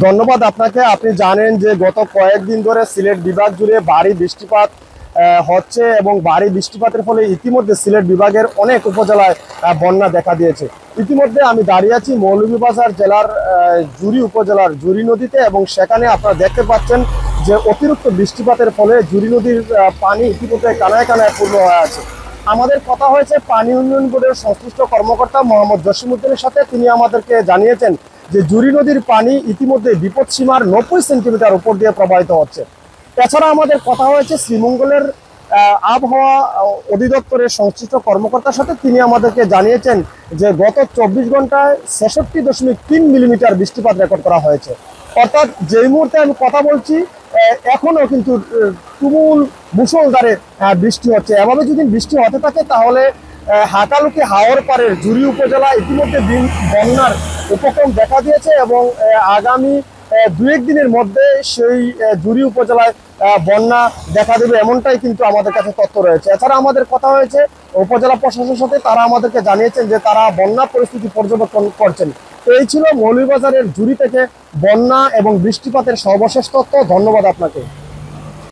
ধন্যবাদ আপনাকে। আপনি জানেন যে গত কয়েকদিন ধরে সিলেট বিভাগ জুড়ে ভারী বৃষ্টিপাত হচ্ছে এবং ভারী বৃষ্টিপাতের ফলে ইতিমধ্যে সিলেট বিভাগের অনেক উপজেলায় বন্যা দেখা দিয়েছে। ইতিমধ্যে আমি দাঁড়িয়ে আছি মৌলভীবাজার জেলার জুরি উপজেলার জুরি নদীতে এবং সেখানে আপনারা দেখতে পাচ্ছেন যে অতিরিক্ত বৃষ্টিপাতের ফলে জুরি নদীর পানি ইতিমধ্যে কানায় কানায় পূর্ণ হয়ে আছে। আমাদের কথা হয়েছে পানি উন্নয়ন বোর্ডের সংশ্লিষ্ট কর্মকর্তা মোহাম্মদ জসিমউদ্দিনের সাথে। তিনি আমাদেরকে জানিয়েছেন যে জুরি নদীর পানি ইতিমধ্যে বিপদসীমার 90 সেন্টিমিটার উপর দিয়ে প্রবাহিত হচ্ছে। এছাড়া আমাদের কথা হয়েছে শ্রীমঙ্গলের আবহাওয়া অধিদপ্তরের সংশ্লিষ্ট কর্মকর্তার সাথে। তিনি আমাদেরকে জানিয়েছেন যে গত 24 ঘন্টায় 66.3 মিলিমিটার বৃষ্টিপাত রেকর্ড করা হয়েছে। অর্থাৎ যেই মুহূর্তে আমি কথা বলছি এখনো কিন্তু তুমুল মুষলধারে বৃষ্টি হচ্ছে। এভাবে যদি বৃষ্টি হতে থাকে তাহলে হাকালুকি হাওর পাড়ের জুরি উপজেলা ইতিমধ্যে বন্যার উপক্রম দেখা দিয়েছে এবং আগামী 2-1 দিনের মধ্যে সেই জুরি উপজেলায় বন্যা দেখা দেবে, এমনটাই কিন্তু আমাদের কাছে তথ্য রয়েছে। এছাড়া আমাদের কথা হয়েছে উপজেলা প্রশাসনের সাথে। তারা আমাদেরকে জানিয়েছেন যে তারা বন্যা পরিস্থিতি পর্যবেক্ষণ করছেন। তো এই ছিল মৌলভীবাজারের জুরি থেকে বন্যা এবং বৃষ্টিপাতের সর্বশেষ তথ্য। ধন্যবাদ আপনাকে।